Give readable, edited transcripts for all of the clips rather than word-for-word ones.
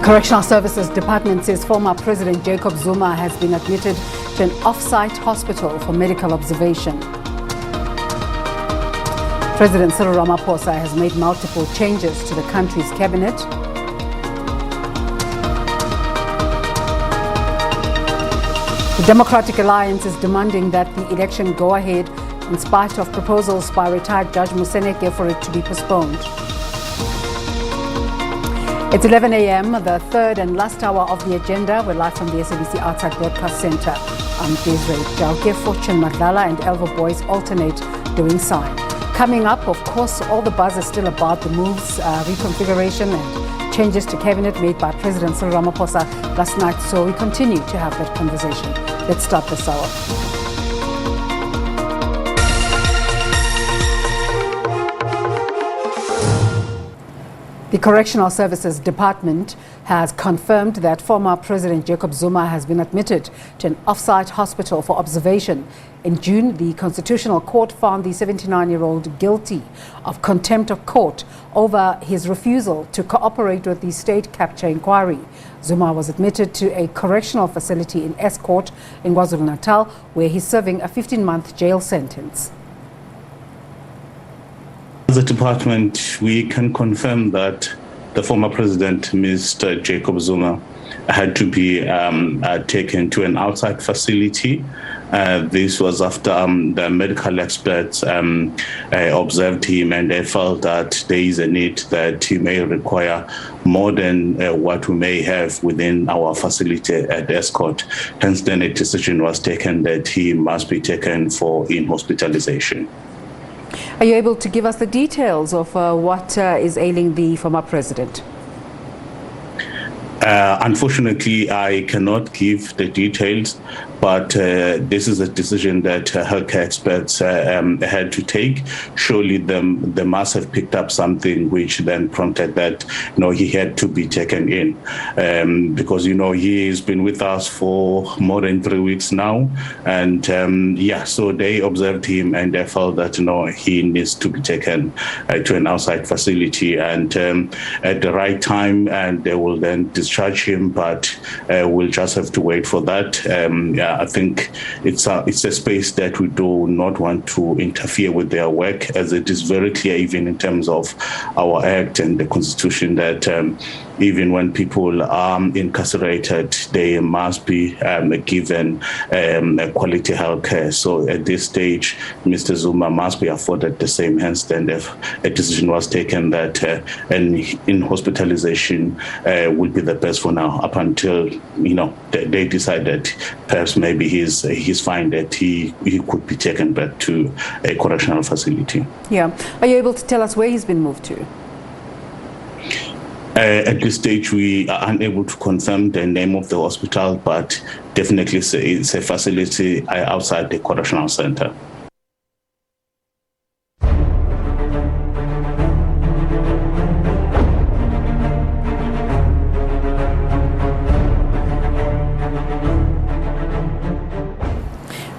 Correctional Services Department says former President Jacob Zuma has been admitted to an off-site hospital for medical observation. President Cyril Ramaphosa has made multiple changes to the country's cabinet. The Democratic Alliance is demanding that the election go ahead in spite of proposals by retired Judge Moseneke for it to be postponed. It's 11 a.m., the third and last hour of the agenda. We're live from the SABC Outside Broadcast Centre. I'm Desiree Jalke. Fortune Madlala and Elva Boys alternate doing sign. Coming up, of course, all the buzz is still about the moves, reconfiguration and changes to cabinet made by President Cyril Ramaphosa last night. So we continue to have that conversation. Let's start this hour. The Correctional Services Department has confirmed that former President Jacob Zuma has been admitted to an off-site hospital for observation. In June, the Constitutional Court found the 79-year-old guilty of contempt of court over his refusal to cooperate with the state capture inquiry. Zuma was admitted to a correctional facility in Escourt in KwaZulu-Natal, where he's serving a 15-month jail sentence. As a department, we can confirm that the former president, Mr. Jacob Zuma, had to be taken to an outside facility. This was after the medical experts observed him, and they felt that there is a need that he may require more than what we may have within our facility at Escort. Hence, then a decision was taken that he must be taken for in-hospitalization. Are you able to give us the details of what is ailing the former president? Unfortunately, I cannot give the details, but this is a decision that healthcare experts had to take. Surely they must have picked up something which then prompted that, he had to be taken in. Because, he has been with us for more than 3 weeks now. And so they observed him and they felt that, he needs to be taken to an outside facility. And at the right time, and they will then discharge him, but we'll just have to wait for that. I think it's a space that we do not want to interfere with their work, as it is very clear, even in terms of our act and the Constitution, that even when people are incarcerated, they must be given quality health care. So at this stage, Mr. Zuma must be afforded the same. Hence, then a decision was taken that an in-hospitalization would be the best for now, up until they decided perhaps maybe he's fine, that he could be taken back to a correctional facility. Yeah. Are you able to tell us where he's been moved to? At this stage, we are unable to confirm the name of the hospital, but definitely it's a facility outside the correctional center.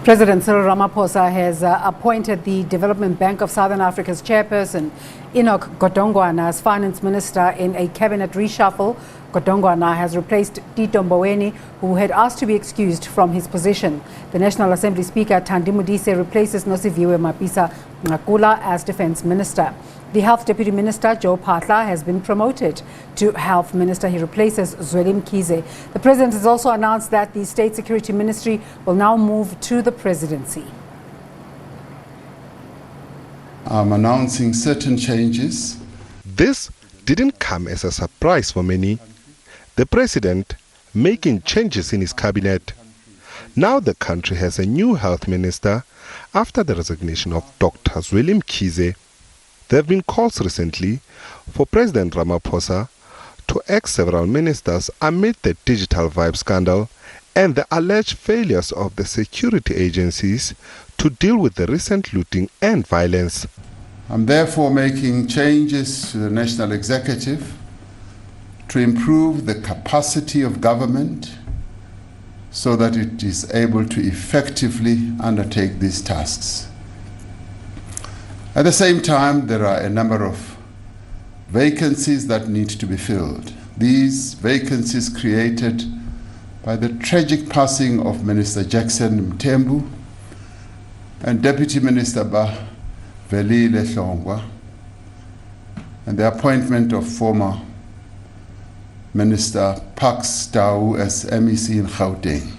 President Cyril Ramaphosa has appointed the Development Bank of Southern Africa's chairperson, Enoch Godongwana, as finance minister in a cabinet reshuffle. Godongwana has replaced Tito Mboweni, who had asked to be excused from his position. The National Assembly Speaker, Thandi Modise, replaces Nosiviwe Mapisa-Nqakula as defense minister. The Health Deputy Minister, Joe Phatla, has been promoted to Health Minister. He replaces Zweli Mkhize. The President has also announced that the State Security Ministry will now move to the presidency. I'm announcing certain changes. This didn't come as a surprise for many. The President making changes in his cabinet. Now the country has a new health minister after the resignation of Dr. Zweli Mkhize. There have been calls recently for President Ramaphosa to axe several ministers amid the digital vibe scandal and the alleged failures of the security agencies to deal with the recent looting and violence. I'm therefore making changes to the National Executive to improve the capacity of government so that it is able to effectively undertake these tasks. At the same time, there are a number of vacancies that need to be filled. these vacancies created by the tragic passing of Minister Jackson Mthembu and Deputy Minister Velile Hlongwa, and the appointment of former Minister Pax Tau as MEC in Gauteng.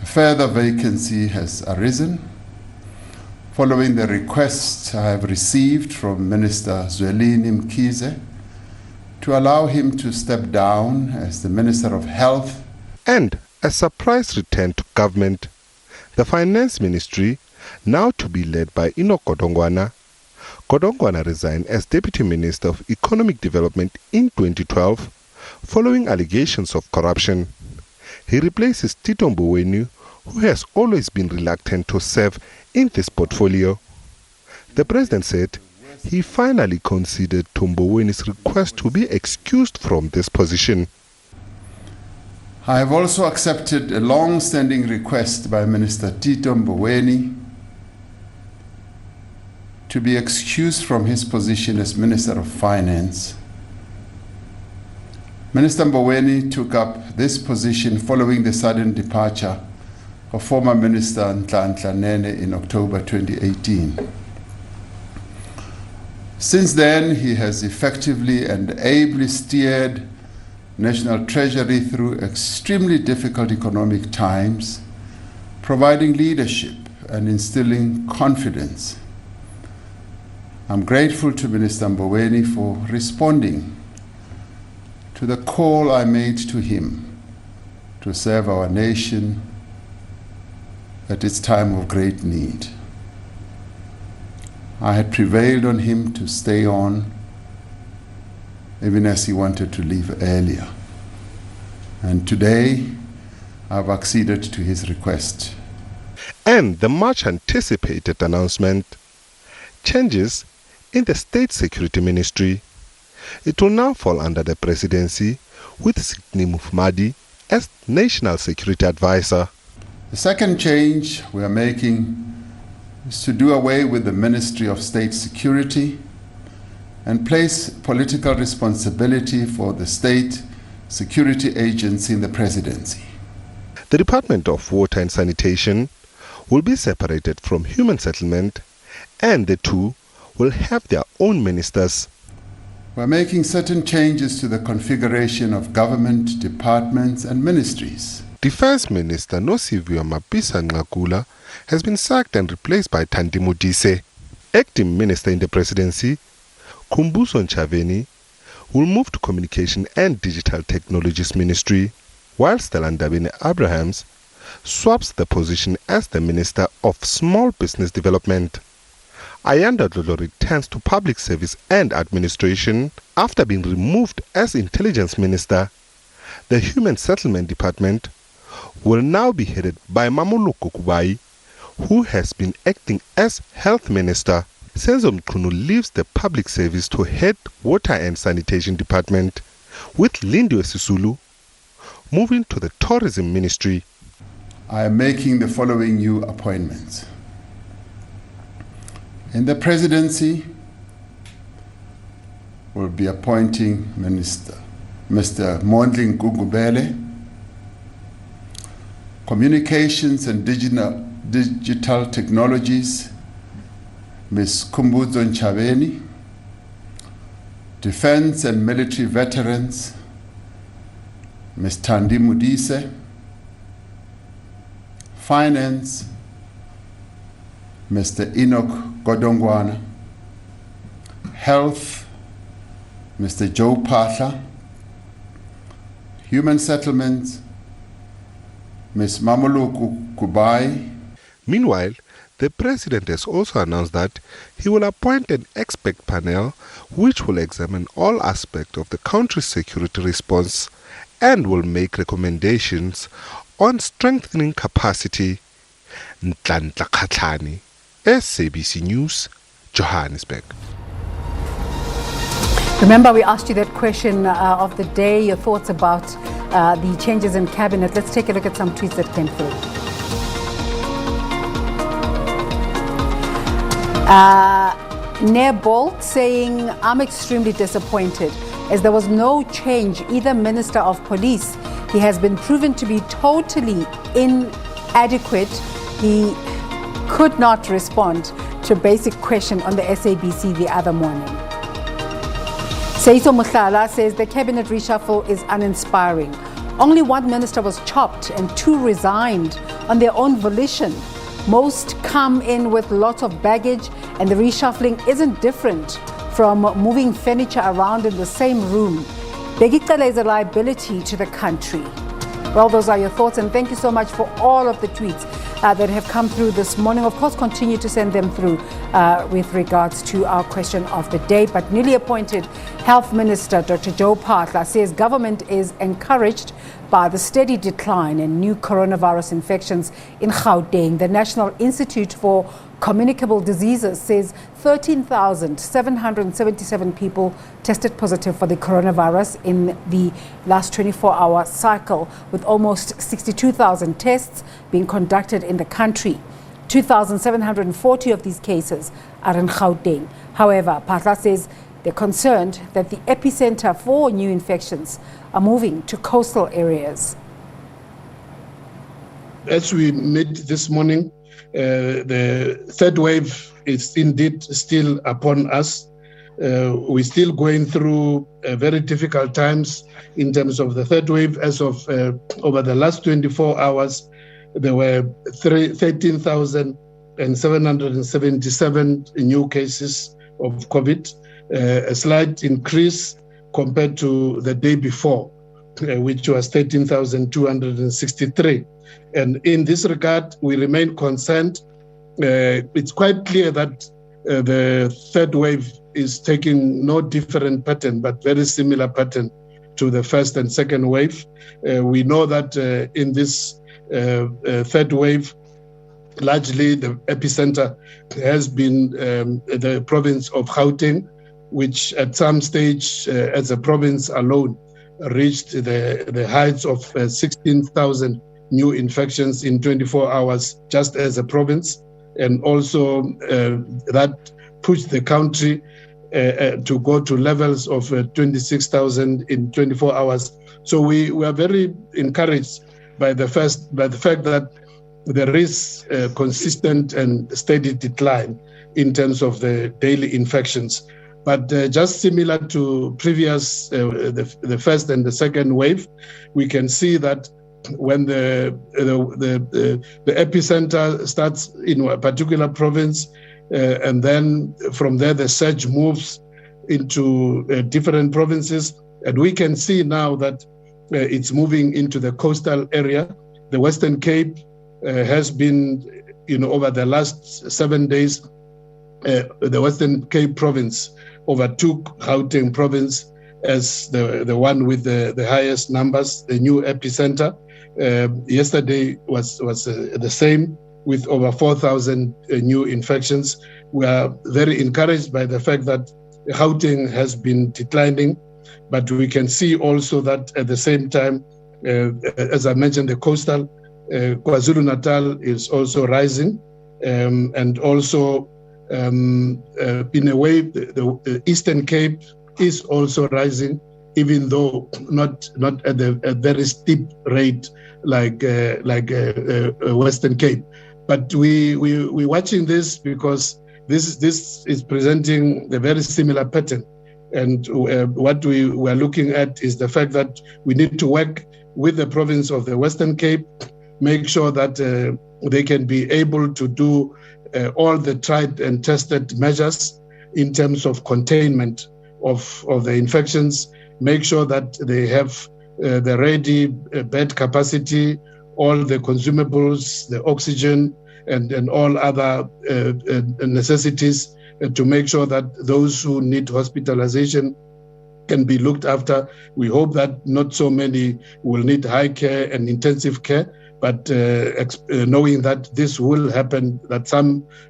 A further vacancy has arisen following the request I have received from Minister Zwelini Mkhize to allow him to step down as the Minister of Health. And a surprise return to government. The Finance Ministry, now to be led by Enoch Godongwana. Godongwana resigned as Deputy Minister of Economic Development in 2012 following allegations of corruption. He replaces Tito Mboweni, who has always been reluctant to serve in this portfolio. The President said he finally considered Mboweni's request to be excused from this position. I have also accepted a long-standing request by Minister Tito Mboweni to be excused from his position as Minister of Finance. Minister Mboweni took up this position following the sudden departure of former Minister Nhlanhla Nene in October 2018. Since then, he has effectively and ably steered National Treasury through extremely difficult economic times, providing leadership and instilling confidence. I'm grateful to Minister Mboweni for responding to the call I made to him to serve our nation at its time of great need. I had prevailed on him to stay on, even as he wanted to leave earlier. And today, I've acceded to his request. And the much anticipated announcement: changes in the State Security Ministry. It will now fall under the Presidency, with Sidney Mufamadi as National Security Advisor. The second change we are making is to do away with the Ministry of State Security and place political responsibility for the State Security Agency in the Presidency. The Department of Water and Sanitation will be separated from Human Settlement, and the two will have their own ministers. We're making certain changes to the configuration of government departments and ministries. Defense Minister Nosiviwe Mapisa Nqakula has been sacked and replaced by Thandi Modise. Acting Minister in the Presidency, Khumbudzo Ntshavheni, will move to Communication and Digital Technologies Ministry, while Stella Ndabeni-Abrahams swaps the position as the Minister of Small Business Development. Ayanda Dlolo returns to Public Service and Administration after being removed as Intelligence Minister. The Human Settlement Department will now be headed by Mamoloko Kubai, who has been acting as Health Minister. Senzo Mchunu leaves the Public Service to head Water and Sanitation Department, with Lindiwe Sisulu moving to the Tourism Ministry. I am making the following new appointments. In the Presidency, we'll be appointing Mr. Mondli Ngugubele, Communications and Digital Technologies, Ms. Khumbudzo Ntshavheni, Defense and Military Veterans, Ms. Thandi Modise, Finance, Mr. Enoch Godongwana, Health, Mr. Joe Pahla, Human Settlements, Ms. Mamoloko Kubai. Meanwhile, the President has also announced that he will appoint an expert panel which will examine all aspects of the country's security response and will make recommendations on strengthening capacity. Nhlanhla Khatlani, SABC News, Johannesburg. Remember, we asked you that question of the day, your thoughts about the changes in cabinet. Let's take a look at some tweets that came through. Nair Bolt saying, I'm extremely disappointed. as there was no change, either Minister of Police. He has been proven to be totally inadequate. He could not respond to a basic question on the SABC the other morning. Seiso Muhlala says the cabinet reshuffle is uninspiring. Only one minister was chopped and two resigned on their own volition. Most come in with lots of baggage, and the reshuffling isn't different from moving furniture around in the same room. Begicela is a liability to the country. Well, those are your thoughts, and thank you so much for all of the tweets that have come through this morning. Of course, continue to send them through with regards to our question of the day. But newly appointed Health Minister Dr. Joe Phaahla says government is encouraged by the steady decline in new coronavirus infections in Gauteng. The National Institute for Communicable Diseases says 13,777 people tested positive for the coronavirus in the last 24-hour cycle, with almost 62,000 tests being conducted in the country. 2,740 of these cases are in Gauteng. However, Phaahla says they're concerned that the epicenter for new infections are moving to coastal areas. As we met this morning, the third wave is indeed still upon us. We're still going through very difficult times in terms of the third wave. As of over the last 24 hours, there were 13,777 new cases of COVID, a slight increase compared to the day before, which was 13,263. And in this regard, we remain concerned. It's quite clear that the third wave is taking no different pattern, but very similar pattern to the first and second wave. We know that in this third wave, largely the epicenter has been the province of Gauteng, which at some stage as a province alone reached the heights of 16,000 new infections in 24 hours just as a province, and also that pushed the country to go to levels of 26,000 in 24 hours. So we are very encouraged by the fact that there is a consistent and steady decline in terms of the daily infections. But just similar to previous, the first and the second wave, we can see that when the epicenter starts in a particular province, and then from there the surge moves into different provinces, and we can see now that it's moving into the coastal area. The Western Cape has been, over the last 7 days, the Western Cape province overtook Gauteng province as the one with the highest numbers, the new epicenter. Yesterday was the same, with over 4,000 new infections. We are very encouraged by the fact that Gauteng has been declining, but we can see also that at the same time, as I mentioned, the coastal KwaZulu-Natal is also rising, and also in a way the Eastern Cape is also rising, even though not at a very steep rate like Western Cape. But we're watching this because this is presenting a very similar pattern. And what we are looking at is the fact that we need to work with the province of the Western Cape, make sure that they can be able to do all the tried and tested measures in terms of containment of the infections, make sure that they have the ready bed capacity, all the consumables, the oxygen, and all other necessities to make sure that those who need hospitalization can be looked after. We hope that not so many will need high care and intensive care, but knowing that this will happen, that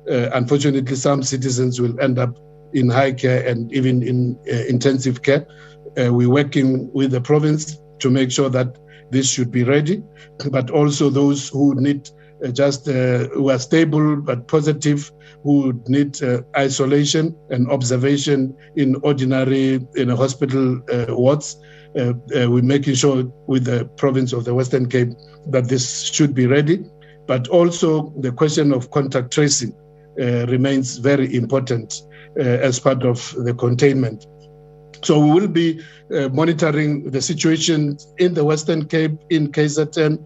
unfortunately, some citizens will end up in high care and even in intensive care. We're working with the province to make sure that this should be ready, but also those who need who are stable but positive, who need isolation and observation in ordinary hospital wards. We're making sure with the province of the Western Cape that this should be ready. But also the question of contact tracing remains very important as part of the containment. So we will be monitoring the situation in the Western Cape, in KZN,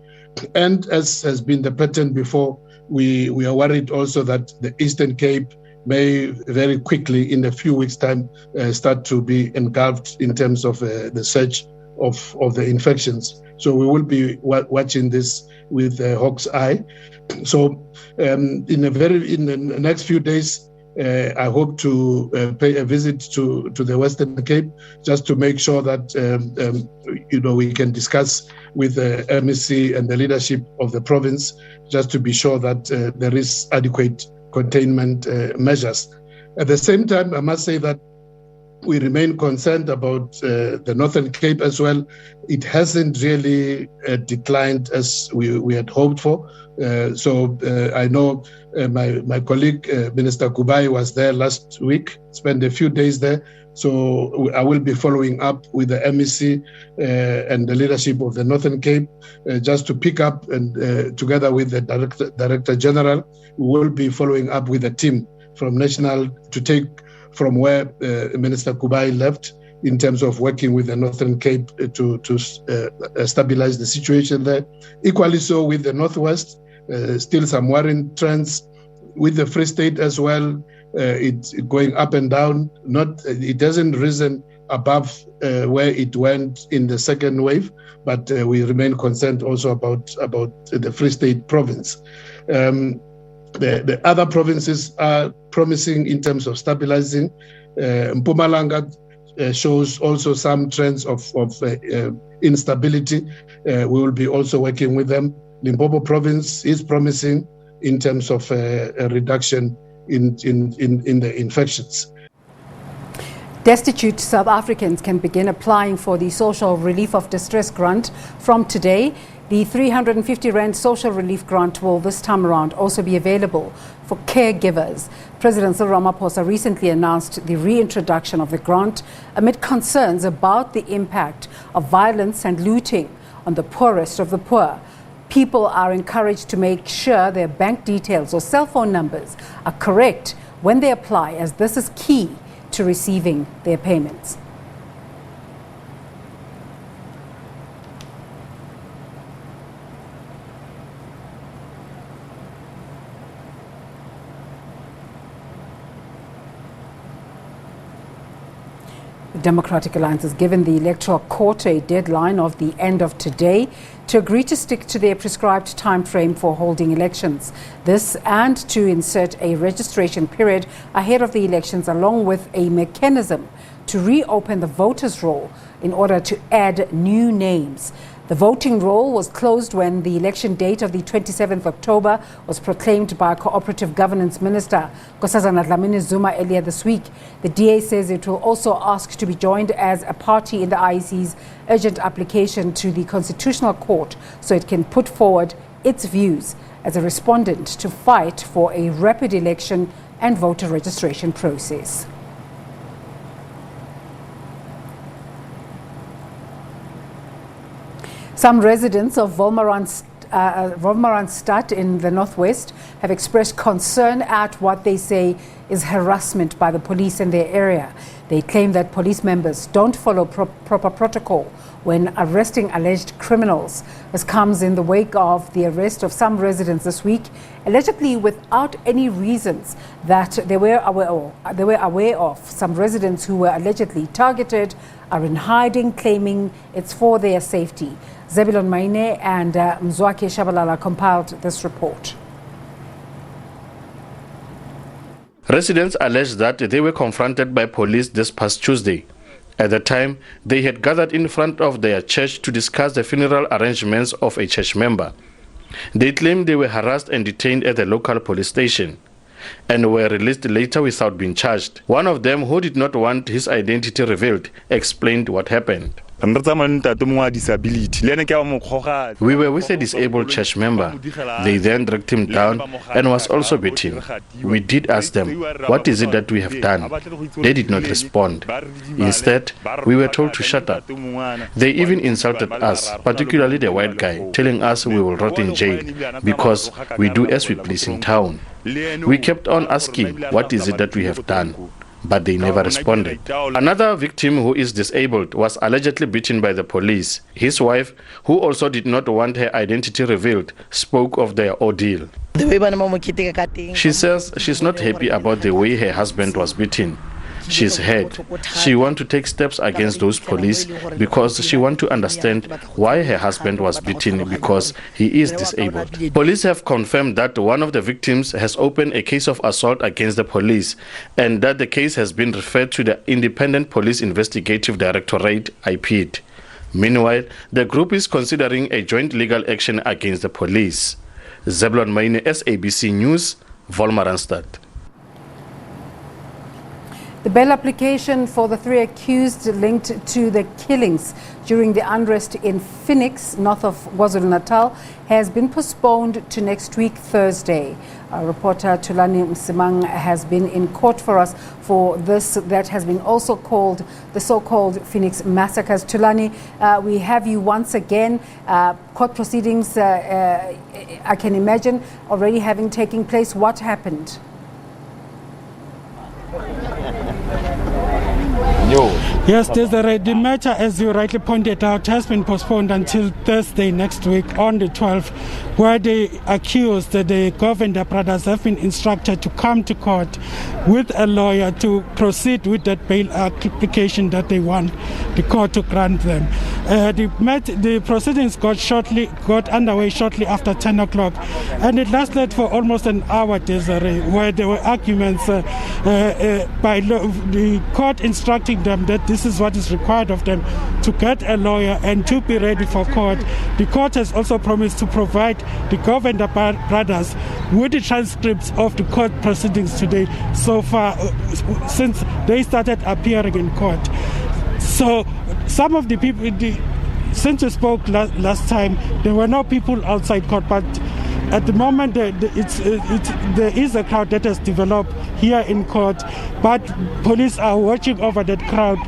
and as has been the pattern before, we are worried also that the Eastern Cape may very quickly, in a few weeks' time, start to be engulfed in terms of the surge of the infections. So we will be watching this with a hawk's eye. So in the next few days, I hope to pay a visit to the Western Cape just to make sure that we can discuss with the MEC and the leadership of the province, just to be sure that there is adequate containment measures. At the same time, I must say that we remain concerned about the Northern Cape as well. It hasn't really declined as we had hoped for. So I know my colleague, Minister Kubai, was there last week, spent a few days there. So I will be following up with the MEC and the leadership of the Northern Cape just to pick up, and together with the Director General, we will be following up with a team from National to take from where Minister Kubai left in terms of working with the Northern Cape to stabilize the situation there. Equally so with the Northwest, still some worrying trends with the Free State as well. It's going up and down. It hasn't risen above where it went in the second wave, but we remain concerned also about the Free State province. The other provinces are promising in terms of stabilizing. Mpumalanga shows also some trends of instability. We will be also working with them. Limpopo province is promising in terms of a reduction in the infections. Destitute South Africans can begin applying for the Social Relief of Distress grant from today. The 350 Rand Social Relief Grant will this time around also be available for caregivers. President Cyril Ramaphosa recently announced the reintroduction of the grant amid concerns about the impact of violence and looting on the poorest of the poor. People are encouraged to make sure their bank details or cell phone numbers are correct when they apply, as this is key to receiving their payments. The Democratic Alliance has given the Electoral Court a deadline of the end of today to agree to stick to their prescribed time frame for holding elections. This and to insert a registration period ahead of the elections, along with a mechanism to reopen the voters' roll in order to add new names. The voting roll was closed when the election date of the 27th October was proclaimed by Cooperative Governance Minister KwaZulu-Natal Zuma earlier this week. The DA says it will also ask to be joined as a party in the IEC's urgent application to the Constitutional Court so it can put forward its views as a respondent to fight for a rapid election and voter registration process. Some residents of Wolmaranstad in the northwest have expressed concern at what they say is harassment by the police in their area. They claim that police members don't follow proper protocol when arresting alleged criminals. This comes in the wake of the arrest of some residents this week, allegedly without any reasons that they were aware of. Some residents who were allegedly targeted are in hiding, claiming it's for their safety. Zebulon Maine and Mzwake Shabalala compiled this report. Residents allege that they were confronted by police this past Tuesday. At the time, they had gathered in front of their church to discuss the funeral arrangements of a church member. They claimed they were harassed and detained at the local police station and were released later without being charged. One of them, who did not want his identity revealed, explained what happened. We were with a disabled church member. They then dragged him down and was also beaten. We did ask them, what is it that we have done? They did not respond. Instead, we were told to shut up. They even insulted us, particularly the white guy, telling us we will rot in jail because we do as we please in town. We kept on asking, what is it that we have done? But they never responded. Another victim who is disabled was allegedly beaten by the police. His wife, who also did not want her identity revealed, spoke of their ordeal. She says she's not happy about the way her husband was beaten. She's hurt. She wants to take steps against those police because she wants to understand why her husband was beaten because he is disabled. Police have confirmed that one of the victims has opened a case of assault against the police and that the case has been referred to the Independent Police Investigative Directorate, IPID. Meanwhile, the group is considering a joint legal action against the police. Zebulon Maine, SABC News, Wolmaranstad. The bail application for the 3 accused linked to the killings during the unrest in Phoenix, north of KwaZulu-Natal, has been postponed to next week, Thursday. Our reporter Tulani Msimang has been in court for us for this that has been also called the so-called Phoenix massacres. Tulani, we have you once again. Court proceedings, I can imagine, already having taken place. What happened? Yes, the matter, as you rightly pointed out, has been postponed until Thursday next week on the 12th, where the accused, the Govender brothers, have been instructed to come to court with a lawyer to proceed with that bail application that they want the court to grant them. The proceedings got underway shortly after 10 o'clock, and it lasted for almost an hour, Desiree, where there were arguments by the court instructing them that this is what is required of them to get a lawyer and to be ready for court. The court has also promised to provide the Govender brothers with the transcripts of the court proceedings today so far since they started appearing in court. So some of the people, since we spoke last time, there were no people outside court, but at the moment there is a crowd that has developed here in court, but police are watching over that crowd.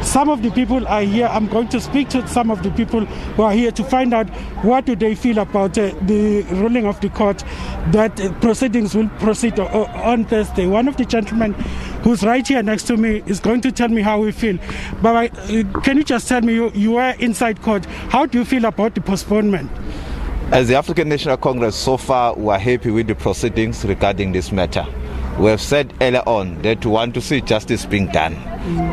Some of the people are here. I'm going to speak to some of the people who are here to find out what do they feel about the ruling of the court that proceedings will proceed on Thursday. One of the gentlemen who's right here next to me is going to tell me how we feel. But can you just tell me, you were inside court, how do you feel about the postponement? As the African National Congress, so far we are happy with the proceedings regarding this matter. We have said earlier on that we want to see justice being done.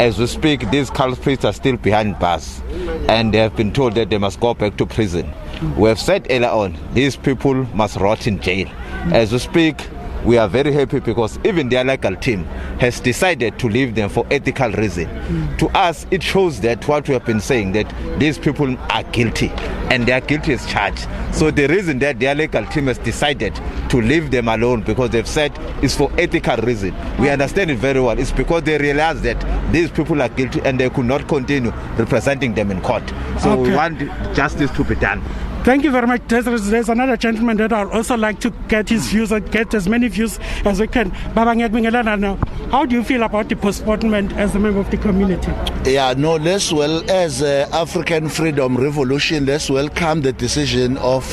As we speak, these culprits are still behind bars and they have been told that they must go back to prison. We have said earlier on, these people must rot in jail. As we speak, we are very happy because even their legal team has decided to leave them for ethical reason. To us, it shows that what we have been saying, that these people are guilty and they are guilty as charged. So the reason that their legal team has decided to leave them alone, because they've said it's for ethical reason. We understand it very well. It's because they realize that these people are guilty and they could not continue representing them in court. So we want justice to be done. Thank you very much. There's another gentleman that I'd also like to get his views and get as many views as we can. How do you feel about the postponement as a member of the community? Yeah, no, let's well, as African Freedom Revolution, let's welcome the decision of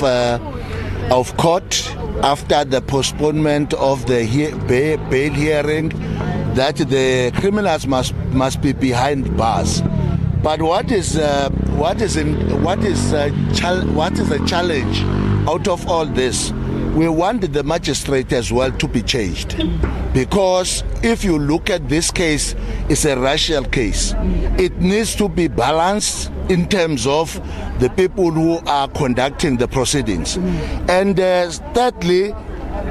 court after the postponement of the bail hearing that the criminals must be behind bars. But what is a challenge out of all this? We want the magistrate as well to be changed, because if you look at this case, it's a racial case. It needs to be balanced in terms of the people who are conducting the proceedings. And thirdly,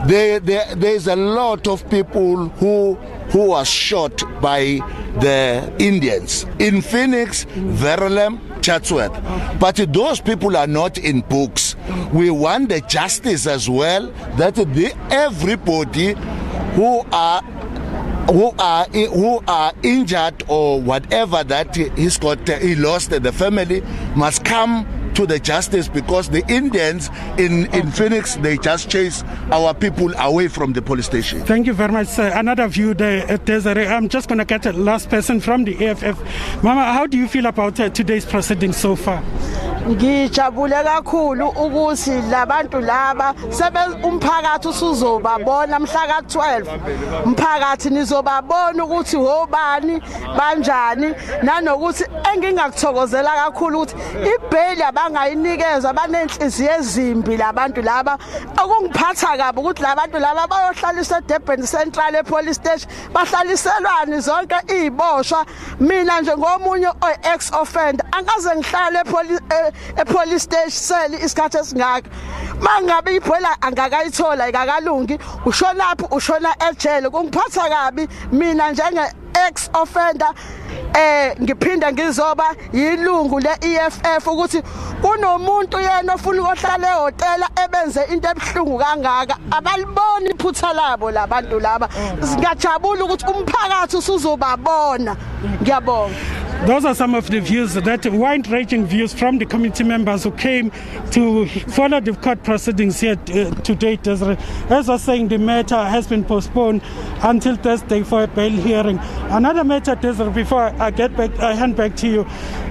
there's a lot of people who are shot by the Indians in Phoenix, Verulam, Chatsworth. But those people are not in books. We want the justice as well, that everybody who are who are injured or whatever that he lost, the family must come to the justice, because the Indians in Phoenix, they just chase our people away from the police station. Thank you very much, sir. Another view there, Desiree. I'm just going to get the last person from the AFF. Mama, how do you feel about today's proceedings so far? Ngijabule kakhulu ukuthi labantu laba umphakathi usuzobabona mhla ka-12 umphakathi nizobabona ukuthi wobani banjani, nanokuthi engingakuthokozela kakhulu ukuthi ibheli abangayinikeza banenhliziyo ezimbi labantu laba. Okungiphatha kabi ukuthi labantu laba bayohlaliswa eDurban Central Police Station, bahlaliselwani zonke iziboshwa. Mina nje ngomunye ex offender angaze ngihlale police station cell isikhathi esingaka. Mangabe ibhola angakayithola ikakalungi, ushonaphi ushona ejele. Kungiphatha kabi mina njenge ex offender. Ngiphinda ngizoba yilungu le-EFF ukuthi kunomuntu yena ofuna ukuhlala ehotela ebenze into ebhlungu kangaka. Abaliboni iphutha labo labantu laba. Ngiyajabula ukuthi umphakathi usuzobabona. Ngiyabonga. Those are some of the views, that wide-ranging views from the committee members who came to follow the court proceedings here today. As I was saying, the matter has been postponed until Thursday for a bail hearing. Another matter, before I hand back to you,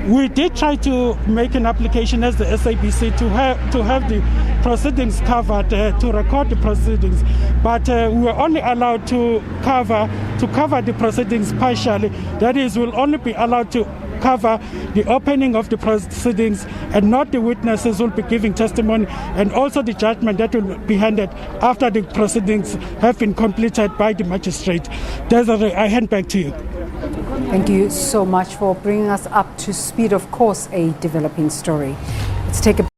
we did try to make an application as the SABC to have the proceedings covered, to record the proceedings, but we were only allowed to cover the proceedings partially. That is, we'll only be allowed to cover the opening of the proceedings and not the witnesses who will be giving testimony, and also the judgment that will be handed after the proceedings have been completed by the magistrate. Desiree, I hand back to you. Thank you so much for bringing us up to speed. Of course, a developing story. Let's take a